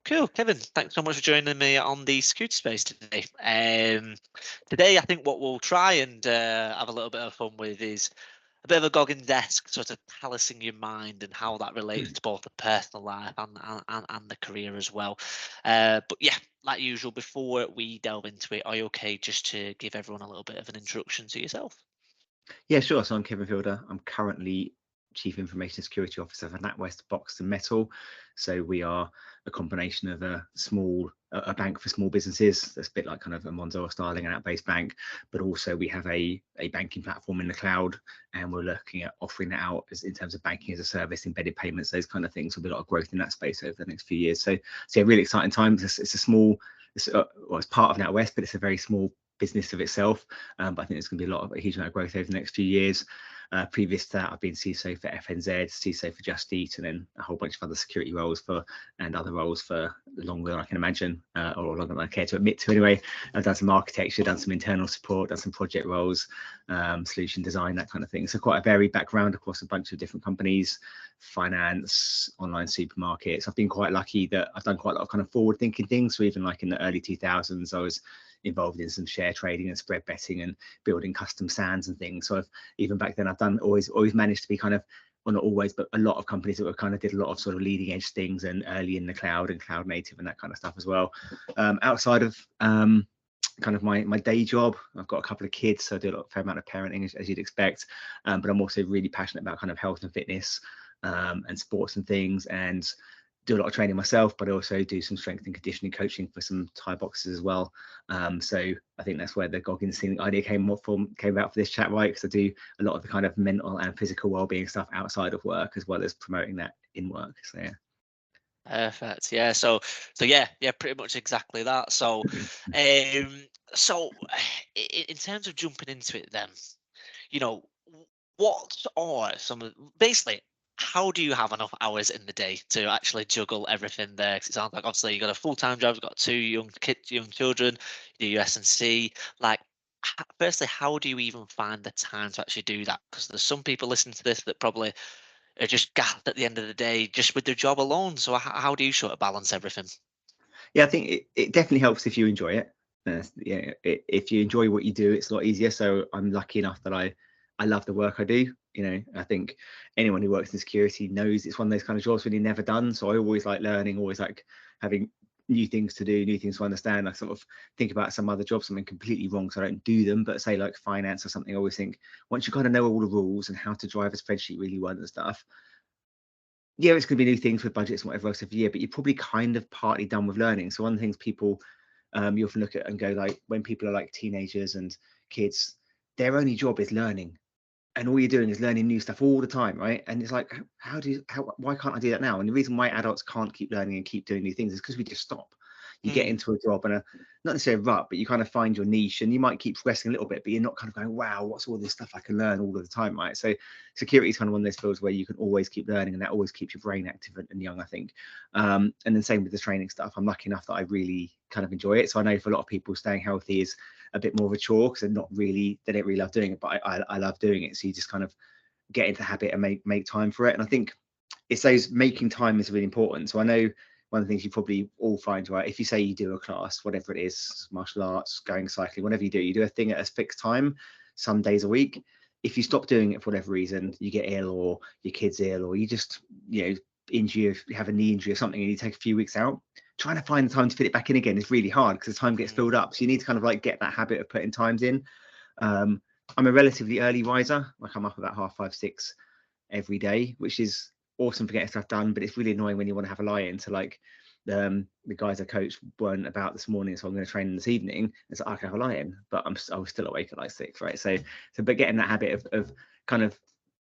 Cool, Kevin. Thanks so much for joining me on the security space today. Today, I think what we'll try and have a little bit of fun with is a bit of a Goggin-esque sort of callousing your mind and how that relates to both the personal life and the career as well. But yeah, like usual, before we delve into it, are you okay just to give everyone a little bit of an introduction to yourself? Yeah, sure. So I'm Kevin Fielder. I'm currently Chief Information Security Officer for NatWest Boxed and Metal. So we are a combination of a bank for small businesses. That's a bit like kind of a Monzo or Starling, an app-based bank, but also we have a banking platform in the cloud, and we're looking at offering that out in terms of banking as a service, embedded payments, those kind of things. There'll be a lot of growth in that space over the next few years. So yeah, really exciting times. It's a small, it's part of NatWest, but it's a very small business of itself. But I think there's going to be a huge amount of growth over the next few years. Previous to that, I've been CISO for FNZ, CISO for Just Eat, and then a whole bunch of other security roles and other roles for longer than I can imagine, or longer than I care to admit to anyway. I've done some architecture, done some internal support, done some project roles, solution design, that kind of thing. So quite a varied background across a bunch of different companies, finance, online supermarkets. I've been quite lucky that I've done quite a lot of kind of forward thinking things. So even like in the early 2000s, I was involved in some share trading and spread betting and building custom SANs and things. So even back then, I've done always managed to be kind of, well, not always, but a lot of companies that were kind of did a lot of sort of leading edge things and early in the cloud and cloud native and that kind of stuff as well. Outside of kind of my day job, I've got a couple of kids, so I do a fair amount of parenting as you'd expect. But I'm also really passionate about kind of health and fitness and sports and things, and do a lot of training myself, but I also do some strength and conditioning coaching for some Thai boxers as well. So I think that's where the Goggins thing idea came about for this chat, right? Because I do a lot of the kind of mental and physical well-being stuff outside of work, as well as promoting that in work. So yeah. Perfect. Yeah. So yeah, pretty much exactly that. Um, so in terms of jumping into it, then, you know, what are some of basically how do you have enough hours in the day to actually juggle everything there? 'Cause it sounds like obviously you got a full-time job, you've got two young children, you do your S&C. Like, firstly, how do you even find the time to actually do that? Because there's some people listening to this that probably are just gassed at the end of the day just with their job alone. So how do you sort of balance everything? Yeah, I think it definitely helps if you enjoy it. Yeah, if you enjoy what you do, it's a lot easier. So I'm lucky enough that I love the work I do. You know, I think anyone who works in security knows it's one of those kind of jobs when you've never done. So I always like learning, always like having new things to do, new things to understand. I sort of think about some other jobs, something completely wrong, so I don't do them. But say like finance or something, I always think once you kind of know all the rules and how to drive a spreadsheet really well and stuff, yeah, it's going to be new things with budgets and whatever else every year, but you're probably kind of partly done with learning. So one of the things people you often look at and go like, when people are like teenagers and kids, their only job is learning, and all you're doing is learning new stuff all the time, right? And it's like, why can't I do that now? And the reason why adults can't keep learning and keep doing new things is because we just stop. You get into a job and not necessarily a rut, but you kind of find your niche, and you might keep progressing a little bit, but you're not kind of going, wow, what's all this stuff I can learn all of the time, right? So security is kind of one of those fields where you can always keep learning, and that always keeps your brain active and young, I think. And then same with the training stuff. I'm lucky enough that I really kind of enjoy it. So I know for a lot of people, staying healthy is a bit more of a chore because they don't really love doing it, but I love doing it. So you just kind of get into the habit and make time for it. And I think it's those making time is really important. So I know one of the things you probably all find, right, if you say you do a class, whatever it is, martial arts, going cycling, whatever you do a thing at a fixed time, some days a week. If you stop doing it for whatever reason, you get ill or your kid's ill, or you just, you have a knee injury or something, and you take a few weeks out, trying to find the time to fit it back in again is really hard because the time gets filled up. So you need to kind of like get that habit of putting times in. I'm a relatively early riser. Like I'm up about 5:30, 6 every day, which is awesome for getting stuff done, but it's really annoying when you want to have a lie-in. So like the guys I coached weren't about this morning, so I'm going to train this evening. It's like I can have a lie-in, but I was still awake at like 6, right? So but getting that habit of kind of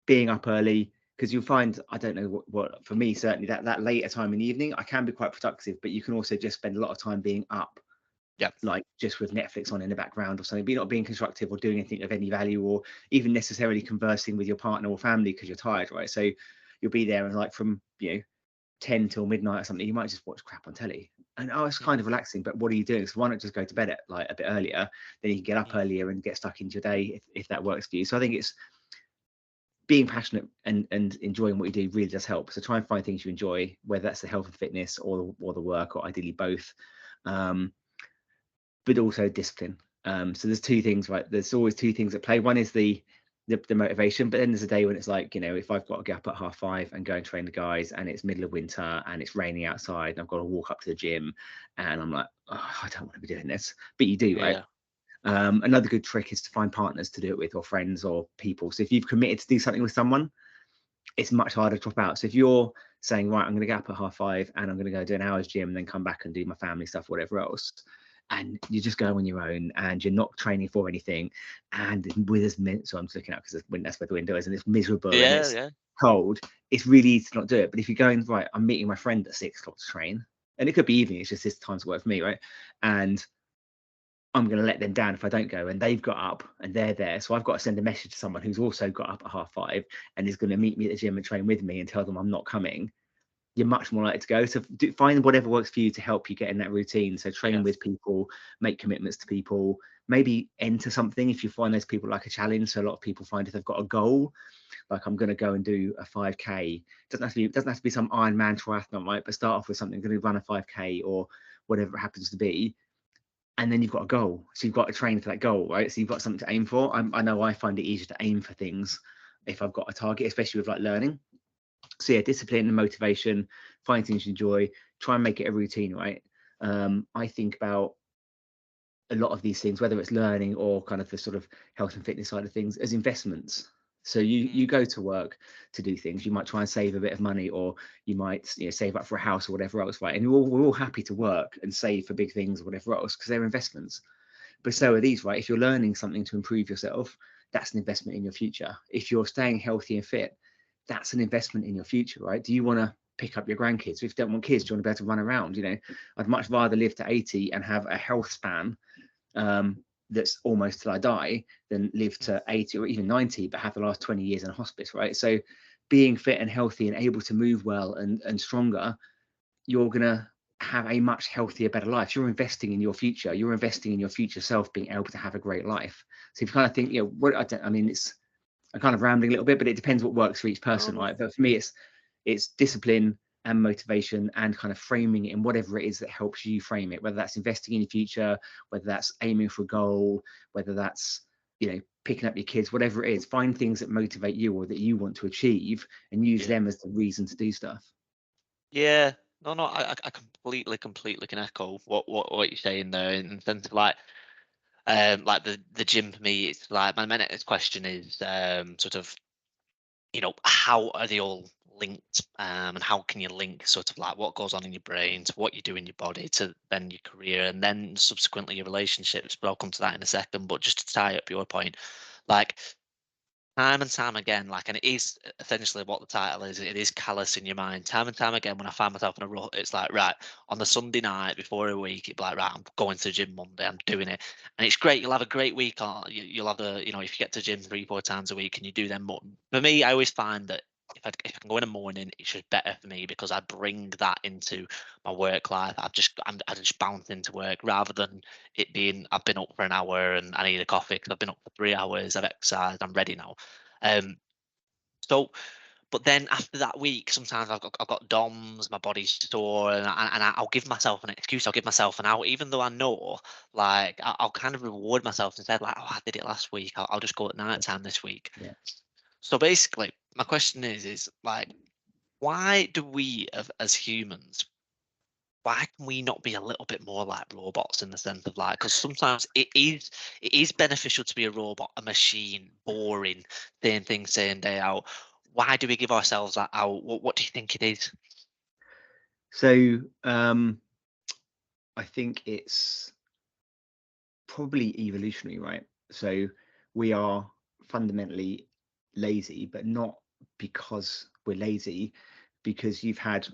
being up early, because you'll find, I don't know what for me, certainly that later time in the evening, I can be quite productive, but you can also just spend a lot of time being up. Yeah. Like just with Netflix on in the background or something, but you're not being constructive or doing anything of any value, or even necessarily conversing with your partner or family because you're tired, right? So you'll be there and like from 10 till midnight or something, you might just watch crap on telly, and it's kind of relaxing, but what are you doing? So why not just go to bed at like a bit earlier, then you can get up earlier and get stuck into your day if that works for you. So I think it's being passionate and enjoying what you do really does help. So try and find things you enjoy, whether that's the health and fitness or the work, or ideally both. But also discipline. So there's two things, right? There's always two things at play. One is the motivation, but then there's a day when it's like, you know, if I've got to get up at 5:30 and go and train the guys, and it's middle of winter and it's raining outside, and I've got to walk up to the gym, and I'm like, oh, I don't want to be doing this, but you do, right? Another good trick is to find partners to do it with, or friends or people. So if you've committed to do something with someone, it's much harder to drop out. So if you're saying, right, I'm going to get up at 5:30 and I'm going to go do an hour's gym and then come back and do my family stuff, whatever else, and you just go on your own and you're not training for anything, and with as so I'm just looking out because that's where the window is, and it's miserable and it's cold, it's really easy to not do it. But if you're going, right, I'm meeting my friend at 6 o'clock to train, and it could be evening, it's just this time's work for me, right? And I'm going to let them down if I don't go, and they've got up and they're there. So I've got to send a message to someone who's also got up at 5:30 and is going to meet me at the gym and train with me, and tell them I'm not coming. You're much more likely to go. So find whatever works for you to help you get in that routine. So train with people, make commitments to people, maybe enter something if you find those people like a challenge. So a lot of people find if they've got a goal, like I'm going to go and do a 5K. Doesn't have to be some Ironman triathlon, right? But start off with something, going to run a 5K or whatever it happens to be. And then you've got a goal. So you've got to train for that goal, right? So you've got something to aim for. I know I find it easier to aim for things if I've got a target, especially with like learning. So yeah, discipline and motivation, find things you enjoy, try and make it a routine, right? I think about a lot of these things, whether it's learning or kind of the sort of health and fitness side of things, as investments. So you go to work to do things. You might try and save a bit of money, or you might, you know, save up for a house or whatever else, right? And we're all happy to work and save for big things or whatever else because they're investments. But so are these, right? If you're learning something to improve yourself, that's an investment in your future. If you're staying healthy and fit, that's an investment in your future, right? Do you want to pick up your grandkids? If you don't want kids, do you want to be able to run around? You know, I'd much rather live to 80 and have a health span that's almost till I die than live to 80 or even 90 but have the last 20 years in a hospice, right? So being fit and healthy and able to move well and stronger, you're gonna have a much healthier, better life. You're investing in your future. You're investing in your future self being able to have a great life. So if you kind of think, you know, what I'm kind of rambling a little bit, but it depends what works for each person, right? But for me, it's discipline and motivation and kind of framing it in whatever it is that helps you frame it, whether that's investing in your future, whether that's aiming for a goal, whether that's, you know, picking up your kids, whatever it is. Find things that motivate you or that you want to achieve and use them as the reason to do stuff. Yeah. No, I completely can echo what you're saying there, in the sense of like the gym for me. It's like my next question is sort of, you know, how are they all linked, and how can you link sort of like what goes on in your brain to what you do in your body to then your career and then subsequently your relationships. But I'll come to that in a second. But just to tie up your point, like time and time again, like, and it is essentially what the title is. It is callous in your mind. Time and time again, when I find myself in a rut, it's like, right, on the Sunday night before a week, it'd be like, right, I'm going to the gym Monday, I'm doing it. And it's great. You'll have a great week. Or you'll have you know, if you get to the gym 3, 4 times a week and you do them more. For me, I always find that if I can go in the morning, it's just better for me because I bring that into my work life. I just bounce into work rather than it being I've been up for an hour and I need a coffee because I've been up for 3 hours. I've exercised. I'm ready now. Um, so, but then after that week, sometimes I've got DOMs, my body's sore, and I'll give myself an excuse. I'll give myself an out, even though I know, like, I'll kind of reward myself instead. Like, oh, I did it last week. I'll just go at night time this week. Yeah. So basically, my question is like, why do we, as humans, why can we not be a little bit more like robots in the sense of like, because sometimes it is beneficial to be a robot, a machine, boring, same thing, same day out. Why do we give ourselves that out? What do you think it is? So I think it's probably evolutionary, right? So we are fundamentally lazy, but not because we're lazy, because you've had,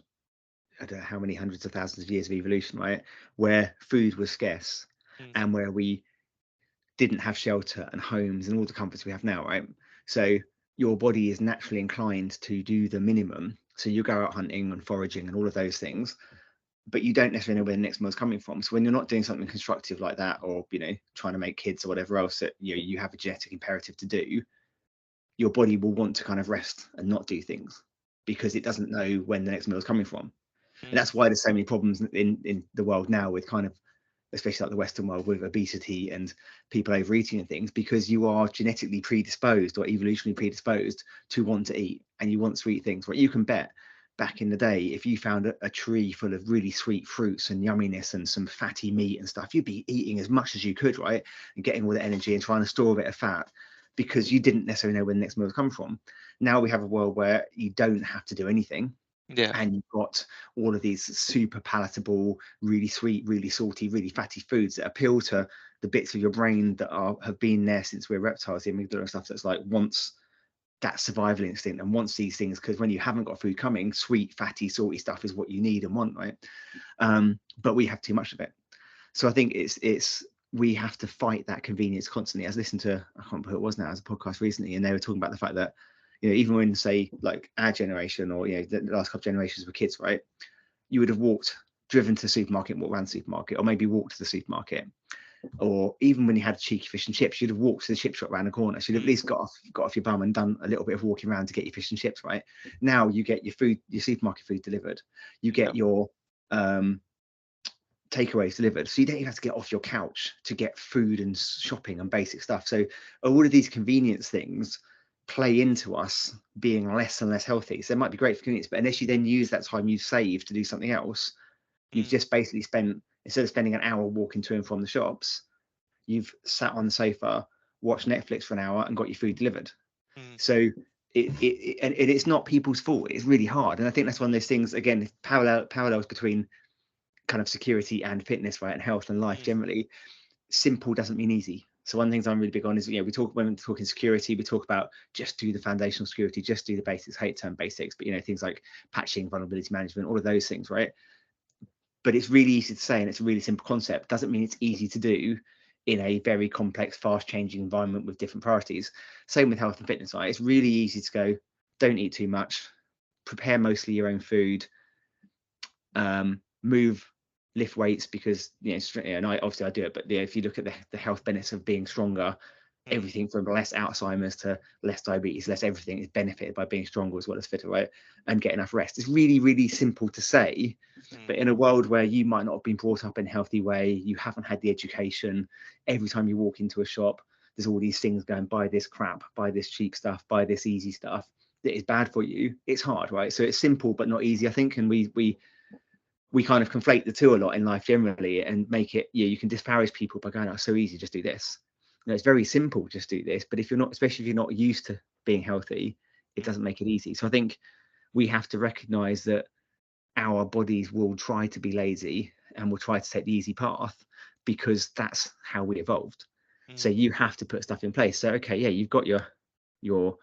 I don't know how many hundreds of thousands of years of evolution, right? Where food was scarce Mm, and where we didn't have shelter and homes and all the comforts we have now, right? So your body is naturally inclined to do the minimum. So you go out hunting and foraging and all of those things, but you don't necessarily know where the next meal's coming from. So when you're not doing something constructive like that, or, you know, trying to make kids or whatever else that you have a genetic imperative to do, your body will want to kind of rest and not do things because it doesn't know when the next meal is coming from. And that's why there's so many problems in the world now with kind of, especially like the Western world, with obesity and people overeating and things, because you are genetically predisposed or evolutionarily predisposed to want to eat, and you want sweet things. Right? You can bet back in the day, if you found a tree full of really sweet fruits and yumminess and some fatty meat and stuff, you'd be eating as much as you could, right? And getting all the energy and trying to store a bit of fat because you didn't necessarily know where the next meal would come from. Now we have a world where you don't have to do anything. Yeah. And you've got all of these super palatable, really sweet, really salty, really fatty foods that appeal to the bits of your brain that have been there since we're reptiles, the amygdala and stuff, that's like wants that survival instinct and wants these things, because when you haven't got food coming, sweet, fatty, salty stuff is what you need and want, right? But we have too much of it. So I think it's we have to fight that convenience constantly. I was listening to, I can't remember who it was now, as a podcast recently, and they were talking about the fact that, you know, even when, say, like our generation, or, you know, the last couple of generations were kids, right? You would have driven to the supermarket, walked around the supermarket, or maybe walked to the supermarket. Or even when you had cheeky fish and chips, you'd have walked to the chip shop around the corner. So you'd have at least got off your bum and done a little bit of walking around to get your fish and chips, right? Now you get your food, your supermarket food delivered. You get your takeaways delivered, so you don't even have to get off your couch to get food and shopping and basic stuff. So all of these convenience things play into us being less and less healthy. So it might be great for convenience, but unless you then use that time you've saved to do something else, you've just basically spent, instead of spending an hour walking to and from the shops, you've sat on the sofa, watched Netflix for an hour and got your food delivered. So it's not people's fault. It's really hard. And I think that's one of those things, again, parallels between kind of security and fitness, right, and health and life generally. Simple doesn't mean easy. So one of the things I'm really big on is, you know, when we're talking security, we talk about just do the foundational security, just do the basics. I hate the term basics, but, you know, things like patching, vulnerability management, all of those things, right? But it's really easy to say, and it's a really simple concept. Doesn't mean it's easy to do in a very complex, fast changing environment with different priorities. Same with health and fitness, right? It's really easy to go, don't eat too much, prepare mostly your own food, lift weights, because, you know, and I do it, but, you know, if you look at the health benefits of being stronger, everything from less Alzheimer's to less diabetes, less everything is benefited by being stronger as well as fitter, right? And get enough rest. It's really, really simple to say, but in a world where you might not have been brought up in a healthy way, you haven't had the education, every time you walk into a shop, there's all these things going, buy this crap, buy this cheap stuff, buy this easy stuff that is bad for you. It's hard, right? So it's simple but not easy, I think, and we kind of conflate the two a lot in life generally, and make it, yeah, you can disparage people by going, oh, so easy, just do this. You know, it's very simple, just do this. But if you're not, especially if you're not used to being healthy, it doesn't make it easy. So I think we have to recognize that our bodies will try to be lazy and will try to take the easy path, because that's how we evolved. So you have to put stuff in place. So, okay, yeah, you've got your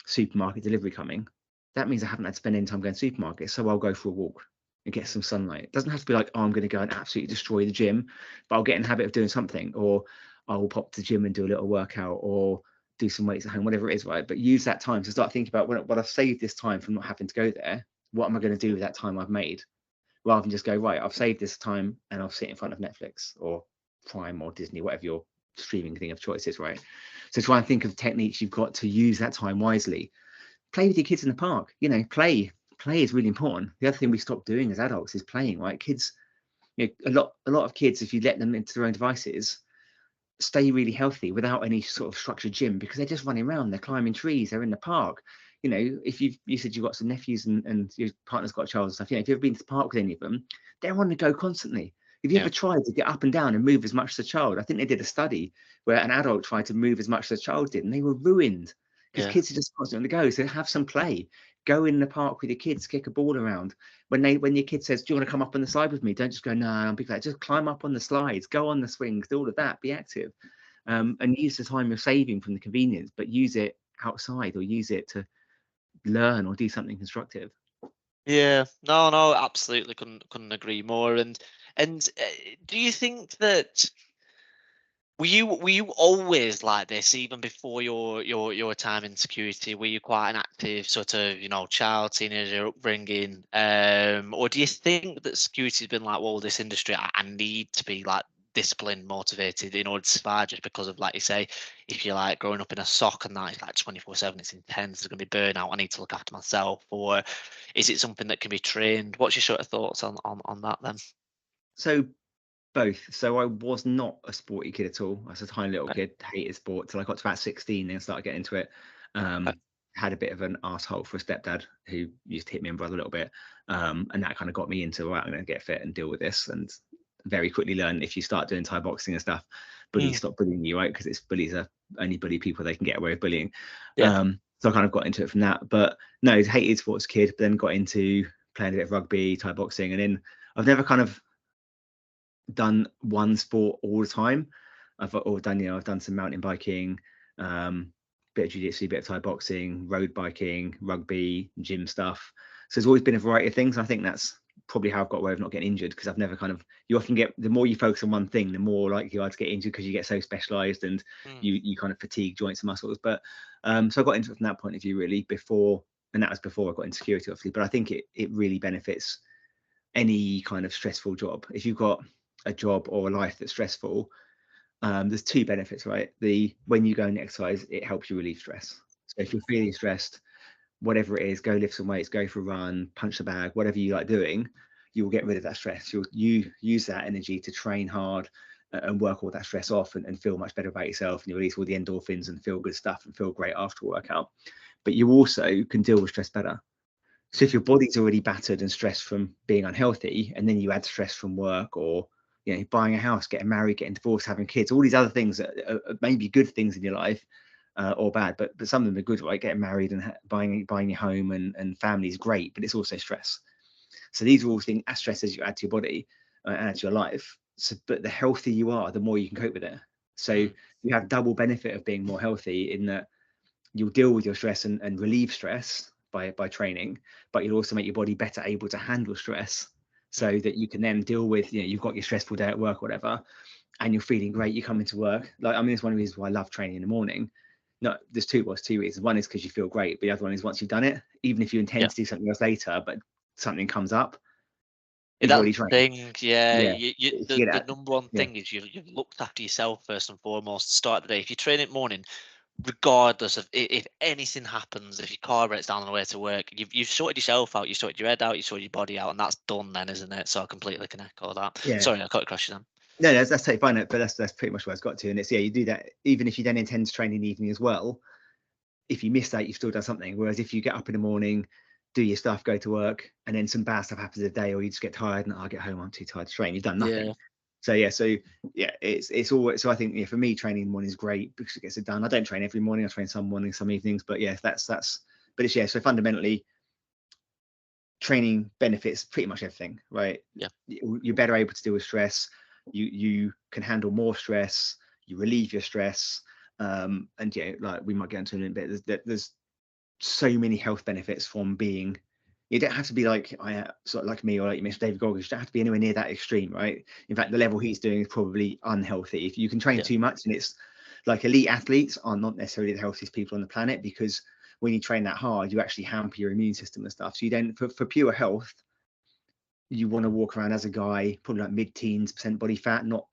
supermarket delivery coming. That means I haven't had to spend any time going to the supermarket, so I'll go for a walk and get some sunlight. It doesn't have to be like, oh, I'm going to go and absolutely destroy the gym, but I'll get in the habit of doing something, or I will pop to the gym and do a little workout, or do some weights at home, whatever it is, right? But use that time to start thinking about, when I've saved this time from not having to go there, what am I going to do with that time I've made? Rather than just go, right, I've saved this time and I'll sit in front of Netflix or Prime or Disney, whatever your streaming thing of choice is, right? So try and think of techniques you've got to use that time wisely. Play with your kids in the park. You know, play is really important. The other thing we stop doing as adults is playing, right? Kids, you know, a lot of kids, if you let them into their own devices, stay really healthy without any sort of structured gym, because they're just running around, they're climbing trees, they're in the park. You know, if you said you've got some nephews and your partner's got a child and stuff, you know, if you've ever been to the park with any of them, they're on the go constantly. Have you ever tried to get up and down and move as much as a child? I think they did a study where an adult tried to move as much as a child did, and they were ruined, because kids are just constantly on the go. So have some play. Go in the park with your kids, kick a ball around. When your kid says, do you want to come up on the slide with me? Don't just go, no, I'm big. Just climb up on the slides, go on the swings, do all of that, be active. And use the time you're saving from the convenience, but use it outside, or use it to learn or do something constructive. Yeah, no, absolutely couldn't agree more. And do you think that were you always like this, even before your time in security? Were you quite an active sort of, you know, child, teenager upbringing, or do you think that security's been like, well, this industry, I need to be like disciplined, motivated in order to survive, just because of, like you say, if you're like growing up in a sock and that is like 24/7, it's intense, there's going to be burnout, I need to look after myself? Or is it something that can be trained? What's your sort of thoughts on that then? So both. So I was not a sporty kid at all. I was a tiny little Okay. kid, hated sport till I got to about 16 and started getting into it. Okay. Had a bit of an asshole for a stepdad who used to hit me and brother a little bit. And that kind of got me into, right, I'm going to get fit and deal with this. And very quickly learned, if you start doing Thai boxing and stuff, bullies Mm, stop bullying you, right? Because it's bullies are only bully people they can get away with bullying. yeah. So I kind of got into it from that. But no, hated sports kid, but then got into playing a bit of rugby, Thai boxing, and then I've never kind of done one sport all the time. I've done some mountain biking, bit of jiu-jitsu, bit of Thai boxing, road biking, rugby, gym stuff. So there's always been a variety of things. I think that's probably how I've got away with not getting injured, because I've never kind of, you often get, the more you focus on one thing, the more likely you are to get injured, because you get so specialized and Mm, you kind of fatigue joints and muscles. But so I got into it from that point of view really before, and that was before I got into security obviously. But I think it really benefits any kind of stressful job. If you've got a job or a life that's stressful, there's two benefits, right? When you go and exercise, it helps you relieve stress. So if mm, you're feeling stressed, whatever it is, go lift some weights, go for a run, punch the bag, whatever you like doing, you will get rid of that stress. You use that energy to train hard and work all that stress off and feel much better about yourself, and you release all the endorphins and feel good stuff and feel great after a workout. But you also can deal with stress better. So if mm, your body's already battered and stressed from being unhealthy, and then you add stress from work, or buying a house, getting married, getting divorced, having kids, all these other things that are maybe good things in your life, or bad, but some of them are good, right? Getting married and buying your home and family is great, but it's also stress. So these are all things, as stresses you add to your body and add to your life. So, but the healthier you are, the more you can cope with it. So mm, you have double benefit of being more healthy, in that you'll deal with your stress and relieve stress by training, but you'll also make your body better able to handle stress, mm. so that you can then deal with, you've got your stressful day at work or whatever, and you're feeling great. You come into work, like, I mean, it's one of the reasons why I love training in the morning. No, there's two reasons. One is because you feel great, but the other one is once you've done it, even if you intend Yeah. to do something else later, but something comes up, you've That's already the trained. thing, yeah. Yeah, The you get that. number one Yeah, thing is you've looked after yourself first and foremost to start the day. If you train in the morning, regardless of if anything happens, if your car breaks down on the way to work, you've sorted yourself out, you sorted your head out, you sorted your body out, and that's done then, isn't it? So I completely can echo that. yeah. Sorry, I cut across you then. No, that's totally fine, but that's pretty much where it's got to. And it's, yeah, you do that even if you then intend to train in the evening as well. If you miss that, you've still done something. Whereas if you get up in the morning, do your stuff, go to work, and then some bad stuff happens in the day, or you just get tired and, I get home, I'm too tired to train, you've done Yeah, nothing. So yeah, it's always, so I think, yeah, for me, training in the morning is great because it gets it done. I don't train every morning, I train some mornings, some evenings, but yeah, that's but it's, yeah, so fundamentally training benefits pretty much everything, right? yeah, You're better able to deal with stress, you can handle more stress, you relieve your stress. And yeah, like we might get into in a bit, there's so many health benefits from being, you don't have to be like sort of like me, or like Mr. David Goggins. You don't have to be anywhere near that extreme, right? In fact, the level he's doing is probably unhealthy. If you can train yeah, too much, and it's like, elite athletes are not necessarily the healthiest people on the planet, because when you train that hard, you actually hamper your immune system and stuff. So you don't, for pure health, you want to walk around as a guy probably like mid-teens percent body fat, not,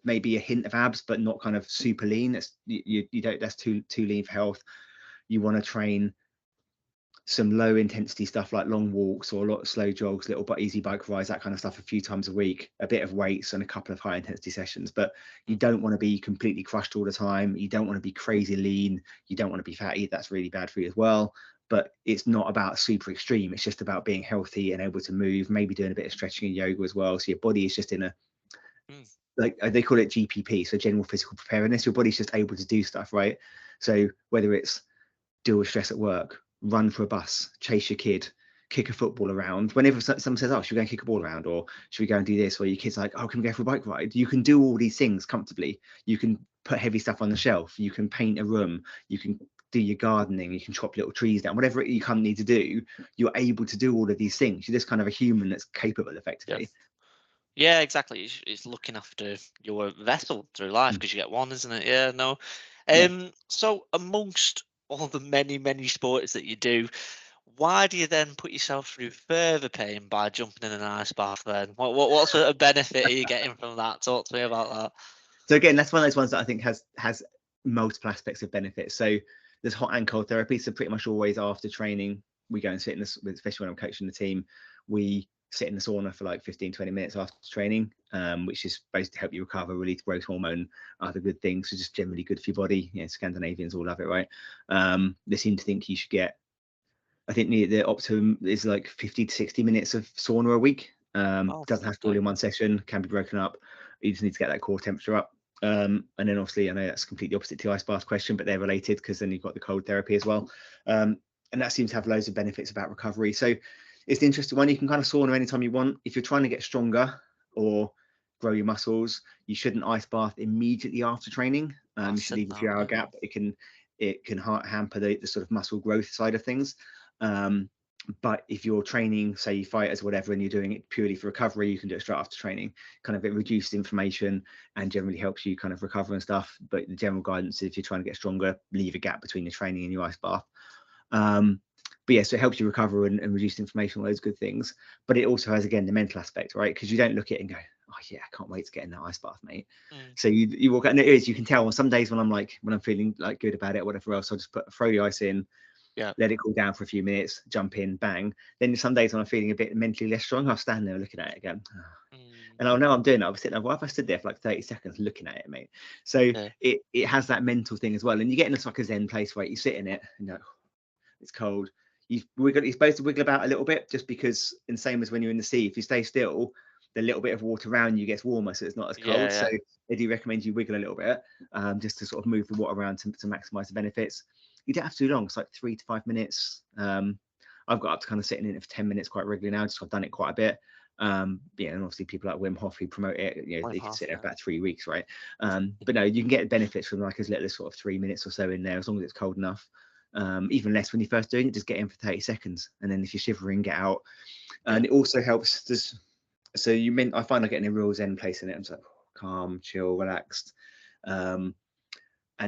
maybe a hint of abs, but not kind of super lean. That's, you don't, that's too lean for health. You want to train some low intensity stuff like long walks or a lot of slow jogs, little but easy bike rides, that kind of stuff, a few times a week, a bit of weights and a couple of high intensity sessions. But you mm, don't want to be completely crushed all the time. You don't want to be crazy lean. You don't want to be fatty. That's really bad for you as well. But it's not about super extreme. It's just about being healthy and able to move, maybe doing a bit of stretching and yoga as well. So your body is just in a, mm, like, they call it GPP, so general physical preparedness. Your body's just able to do stuff, right? So whether it's deal with stress at work, run for a bus, chase your kid, kick a football around. Whenever someone says, "Oh, should we go and kick a ball around?" or "Should we go and do this?" or your kid's like, "Oh, can we go for a bike ride?" You can do all these things comfortably. You can put heavy stuff on the shelf. You can paint a room. You can do your gardening. You can chop little trees down. Whatever you kind of need to do, you're able to do all of these things. You're just kind of a human that's capable, yeah. effectively. Yeah, exactly. It's looking after your vessel through life Mm. because you get one, isn't it? Yeah, no. Yeah. So amongst all the many sports that you do, why do you then put yourself through further pain by jumping in an ice bath then? What sort of benefit are you getting from that? Talk to me about that. So again, that's one of those ones that I think has multiple aspects of benefit. So there's hot and cold therapy. So pretty much always after training, we go and sit in this, especially when I'm coaching the team, we sit in the sauna for like 15-20 minutes after training, which is supposed to help you recover, release growth hormone, other good things. So just generally good for your body. You know, Scandinavians all love it, right? They seem to think you should get, I think the optimum is like 50 to 60 minutes of sauna a week. Doesn't have to be all in one session, can be broken up. You just need to get that core temperature up. And then obviously, I know that's completely opposite to the ice bath question, but they're related because then you've got the cold therapy as well. And that seems to have loads of benefits about recovery. So it's the interesting one. You can kind of sauna anytime you want. If you're trying to get stronger or grow your muscles, you shouldn't ice bath immediately after training. You should leave a few hour gap. It can hamper the sort of muscle growth side of things. But if you're training, say you fighters or whatever, and you're doing it purely for recovery, you can do it straight after training. Kind of it reduces inflammation and generally helps you kind of recover and stuff. But the general guidance is if you're trying to get stronger, leave a gap between your training and your ice bath. But yeah, so it helps you recover and reduce inflammation, all those good things. But it also has, again, the mental aspect, right? Because you don't look at it and go, oh yeah, I can't wait to get in that ice bath, mate. So you walk out, and it is, you can tell on some days when I'm feeling like good about it, or whatever else, I'll just throw the ice in, let it cool down for a few minutes, jump in, bang. Then some days when I'm feeling a bit mentally less strong, I'll stand there looking at it again. And I'll know I'm doing it. I'll be sitting there, why have I stood there for like 30 seconds looking at it, mate? So it has that mental thing as well. And you get in a like a zen place where you sit in it, and it's cold. You're supposed to wiggle about a little bit, just because, and same as when you're in the sea, if you stay still, the little bit of water around you gets warmer, so it's not as cold. So they do recommend you wiggle a little bit, just to sort of move the water around to maximize the benefits. You don't have to do long. It's like 3 to 5 minutes. I've got up to kind of sitting in it for 10 minutes quite regularly now, just so I've done it quite a bit. And obviously people like Wim Hof who promote it, they can sit there for about 3 weeks, right? But no, you can get benefits from like as little as sort of 3 minutes or so in there, as long as it's cold enough. Even less when you're first doing it, just get in for 30 seconds, and then if you're shivering, get out. And it also helps so I find I get in a real zen place in it. I'm just like calm, chill, relaxed, and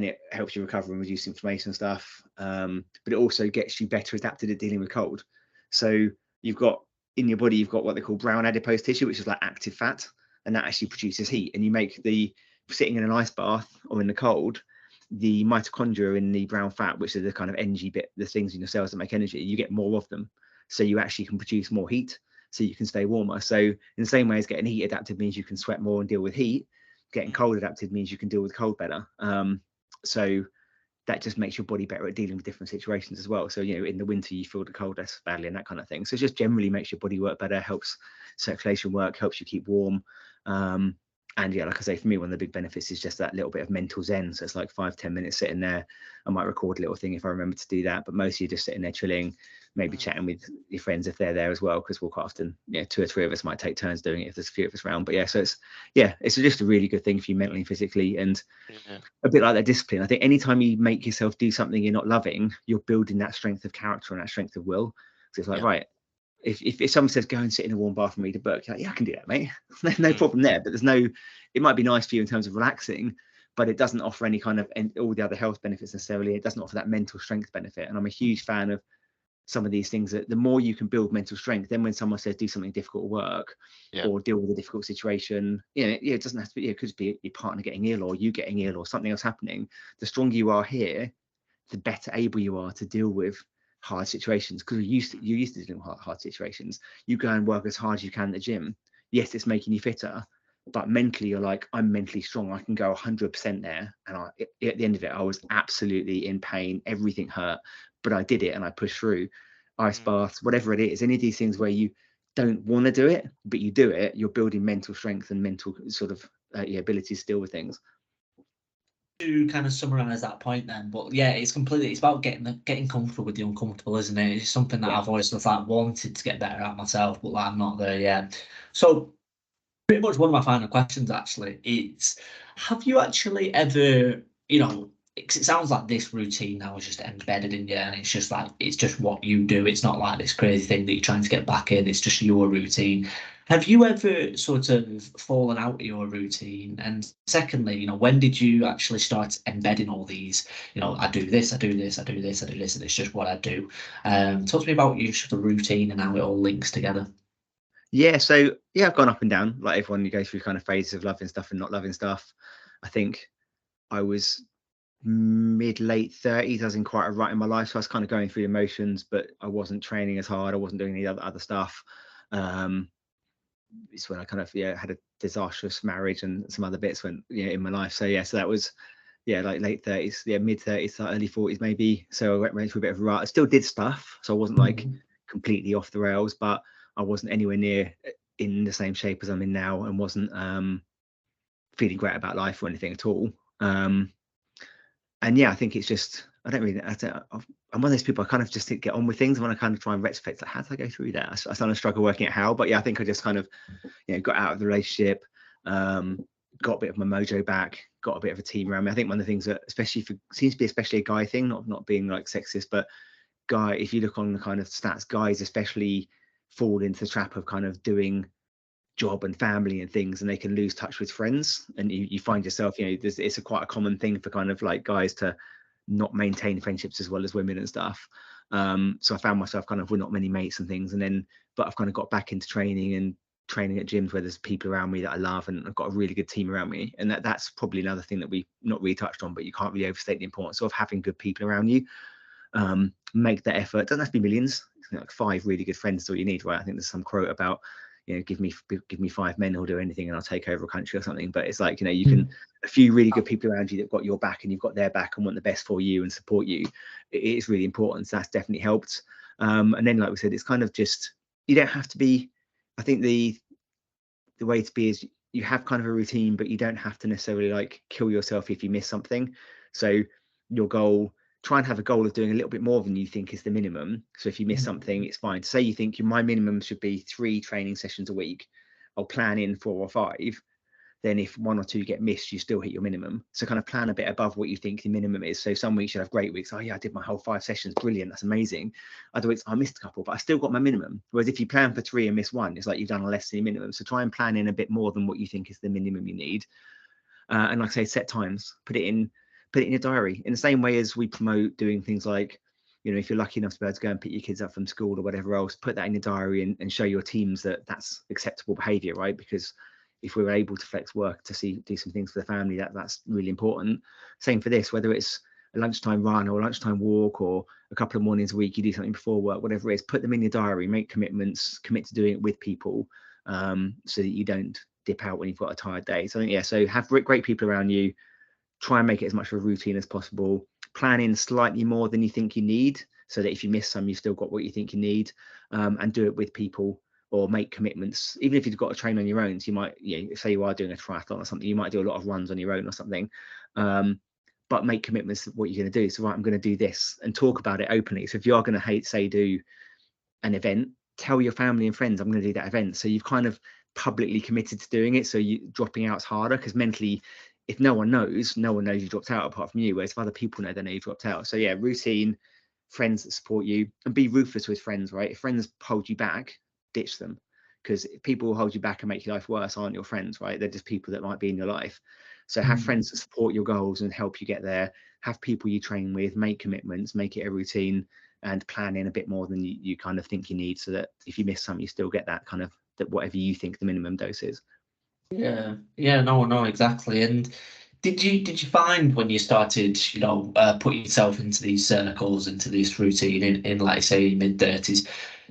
it helps you recover and reduce inflammation and stuff. But it also gets you better adapted at dealing with cold. So you've got in your body, you've got what they call brown adipose tissue, which is like active fat, and that actually produces heat. And you make sitting in an ice bath or in the cold, the mitochondria in the brown fat, which are the kind of energy bit, the things in your cells that make energy, you get more of them. So you actually can produce more heat, so you can stay warmer. So in the same way as getting heat adapted means you can sweat more and deal with heat, getting cold adapted means you can deal with cold better. So that just makes your body better at dealing with different situations as well. So, in the winter, you feel the cold less badly and that kind of thing. So it just generally makes your body work better, helps circulation work, helps you keep warm. And yeah, like I say, for me, one of the big benefits is just that little bit of mental zen. So it's like 5-10 minutes sitting there. I might record a little thing if I remember to do that, but mostly just sitting there chilling, maybe chatting with your friends if they're there as well, because we'll quite often, 2 or 3 of us might take turns doing it if there's a few of us around. But yeah, so it's just a really good thing for you mentally and physically, and a bit like that discipline. I think anytime you make yourself do something you're not loving, you're building that strength of character and that strength of will. So it's like, right, if someone says go and sit in a warm bath and read a book, you're like, yeah, I can do that, mate. No problem there. But it might be nice for you in terms of relaxing, but it doesn't offer any kind of all the other health benefits necessarily. It doesn't offer that mental strength benefit. And I'm a huge fan of some of these things, that the more you can build mental strength, then when someone says do something difficult at work or deal with a difficult situation, it doesn't have to be, it could just be your partner getting ill or you getting ill or something else happening. The stronger you are here, the better able you are to deal with hard situations, because you're used to dealing with hard situations. You go and work as hard as you can at the gym. Yes, it's making you fitter, but mentally you're like, I'm mentally strong. I can go 100% there. And at the end of it, I was absolutely in pain. Everything hurt, but I did it and I pushed through. Ice baths, whatever it is, any of these things where you don't want to do it, but you do it, you're building mental strength and mental sort of ability to deal with things. To kind of summarize that point then, but yeah, it's about getting comfortable with the uncomfortable, isn't it? It's something that I've always wanted to get better at myself, but I'm not there yet. So pretty much one of my final questions actually is, have you actually ever, it sounds like this routine now is just embedded in you, and it's just like, it's just what you do. It's not like this crazy thing that you're trying to get back in. It's just your routine. Have you ever sort of fallen out of your routine? And secondly, you know, when did you actually start embedding all these, you know, I do this, I do this, I do this, I do this, and it's just what I do. Talk to me about your sort of routine and how it all links together. Yeah, so yeah, I've gone up and down like everyone. You go through kind of phases of loving stuff and not loving stuff. I think I was mid-late 30s, as in quite a rut in my life, so I was kind of going through the motions, but I wasn't training as hard, I wasn't doing any other stuff. It's when I kind of had a disastrous marriage and some other bits went in my life. So yeah, so that was like late 30s, mid-30s, early 40s maybe. So I went through a bit of a rut. I still did stuff, so I wasn't like completely off the rails, but I wasn't anywhere near in the same shape as I'm in now, and wasn't feeling great about life or anything at all. And yeah, I think it's just, I'm one of those people, I kind of just get on with things. And when I kind of try and retrospect, like, how did I go through that? I kind of struggle working out how, but yeah, I think I just kind of, got out of the relationship, got a bit of my mojo back, got a bit of a team around me. I think one of the things that seems to be especially a guy thing, not being like sexist, but if you look on the kind of stats, guys especially fall into the trap of kind of doing job and family and things, and they can lose touch with friends, and you find yourself, it's quite a common thing for kind of like guys to not maintain friendships as well as women and stuff. So I found myself kind of with not many mates and things, but I've kind of got back into training at gyms where there's people around me that I love, and I've got a really good team around me. And that's probably another thing that we not really touched on, but you can't really overstate the importance of having good people around you. Make that effort. Doesn't have to be millions. Like 5 really good friends is all you need, right? I think there's some quote about, give me 5 men who'll do anything and I'll take over a country or something. But it's like, you can, a few really good people around you that've got your back and you've got their back and want the best for you and support you. It is really important. So that's definitely helped. And then, like we said, it's kind of just, you don't have to be, I think the way to be is you have kind of a routine, but you don't have to necessarily like kill yourself if you miss something. So your goal, try and have a goal of doing a little bit more than you think is the minimum. So if you miss something, it's fine. Say you think my minimum should be 3 training sessions a week, I'll plan in 4 or 5. Then if 1 or 2 get missed, you still hit your minimum. So kind of plan a bit above what you think the minimum is. So some weeks you have great weeks. Oh yeah, I did my whole 5 sessions. Brilliant. That's amazing. Other weeks I missed a couple, but I still got my minimum. Whereas if you plan for 3 and miss 1, it's like you've done a less than your minimum. So try and plan in a bit more than what you think is the minimum you need. And like I say, set times, put it in your diary, in the same way as we promote doing things like, if you're lucky enough to be able to go and pick your kids up from school or whatever else, put that in your diary and show your teams that that's acceptable behavior, right? Because if we're able to flex work to do some things for the family, that's really important. Same for this, whether it's a lunchtime run or a lunchtime walk or a couple of mornings a week, you do something before work, whatever it is, put them in your diary, make commitments, commit to doing it with people, so that you don't dip out when you've got a tired day. So I think, so have great people around you, try and make it as much of a routine as possible, plan in slightly more than you think you need, so that if you miss some, you've still got what you think you need, and do it with people, or make commitments. Even if you've got to train on your own, so you might, say you are doing a triathlon or something, you might do a lot of runs on your own or something, but make commitments of what you're going to do. So right, I'm going to do this, and talk about it openly. So if you are going to do an event, tell your family and friends, I'm going to do that event. So you've kind of publicly committed to doing it. So you dropping out is harder, because mentally, if no one knows you dropped out apart from you. Whereas if other people know, they know you dropped out. So yeah, routine, friends that support you, and be ruthless with friends, right? If friends hold you back, ditch them, because people who hold you back and make your life worse aren't your friends, right? They're just people that might be in your life. So have friends that support your goals and help you get there. Have people you train with, make commitments, make it a routine, and plan in a bit more than you kind of think you need, so that if you miss something, you still get that kind of, that whatever you think the minimum dose is. No, exactly. And did you find when you started, putting yourself into these circles, into this routine in like say mid-30s,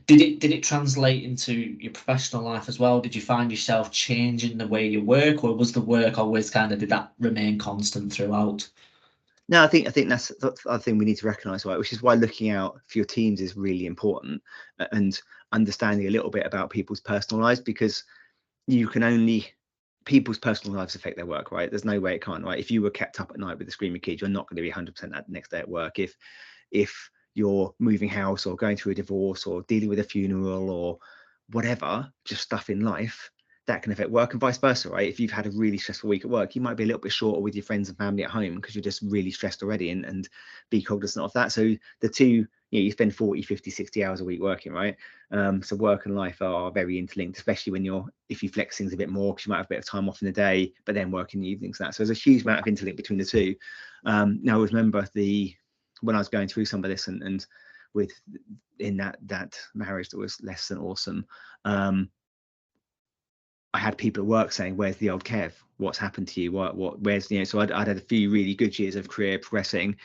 did it translate into your professional life as well? Did you find yourself changing the way you work, or was the work always did that remain constant throughout? No, I think that's the other thing we need to recognise, right? Which is why looking out for your teams is really important, and understanding a little bit about people's personal lives, because people's personal lives affect their work, right? There's no way it can't, right? If you were kept up at night with a screaming kid, you're not going to be 100% that next day at work. If you're moving house or going through a divorce or dealing with a funeral or whatever, just stuff in life, that can affect work, and vice versa, right? If you've had a really stressful week at work, you might be a little bit shorter with your friends and family at home because you're just really stressed already, and be cognizant of that. So the two, you spend 40, 50, 60 hours a week working, right? So work and life are very interlinked, especially if you flex things a bit more, because you might have a bit of time off in the day, but then work in the evenings. So there's a huge amount of interlink between the two. Now I remember when I was going through some of this, and in that marriage that was less than awesome, I had people at work saying, "Where's the old Kev? What's happened to you? Where's So I'd had a few really good years of career progressing,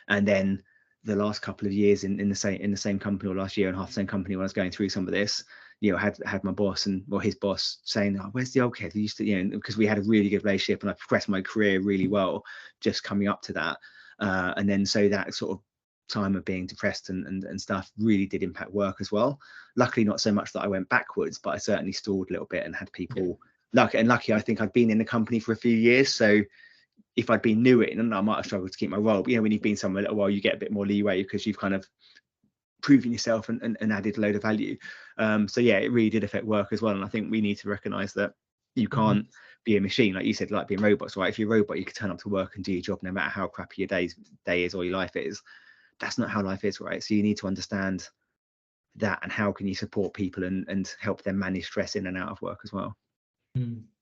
and then the last couple of years in the same company, or last year and a half the same company, when I was going through some of this, I had my boss his boss saying, "Oh, where's the old Kev? He used to," because we had a really good relationship, and I progressed my career really well just coming up to that, and then so that sort of time of being depressed and stuff really did impact work as well. Luckily, not so much that I went backwards, but I certainly stalled a little bit and had people lucky. I think I'd been in the company for a few years, so if I'd been new in, I might have struggled to keep my role. But when you've been somewhere a little while, you get a bit more leeway because you've kind of proven yourself and added a load of value. So yeah, it really did affect work as well. And I think we need to recognize that you can't be a machine, like you said, like being robots, right? If you're a robot, you can turn up to work and do your job no matter how crappy your day is or your life is. That's not how life is, right? So you need to understand that, and how can you support people and help them manage stress in and out of work as well.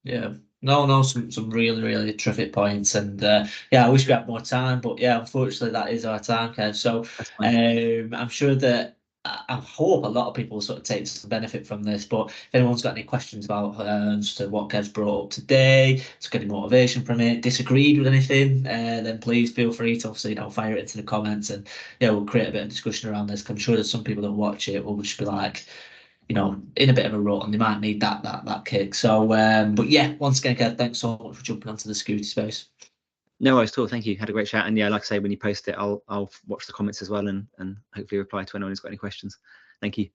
Yeah, no, some really, really terrific points, and yeah, I wish we had more time, but yeah, unfortunately that is our time, Kev. So I'm sure that I hope a lot of people sort of take some benefit from this, but if anyone's got any questions about what Kev's brought up today, to get any motivation from it, disagreed with anything, then please feel free to obviously fire it into the comments, and yeah, we'll create a bit of discussion around this. 'Cause I'm sure there's some people that watch it will just be like, in a bit of a rut, and they might need that kick. So but yeah, once again, Kev, thanks so much for jumping onto the Scooty space. No worries at all. Thank you. Had a great chat. And yeah, like I say, when you post it, I'll watch the comments as well, and hopefully reply to anyone who's got any questions. Thank you.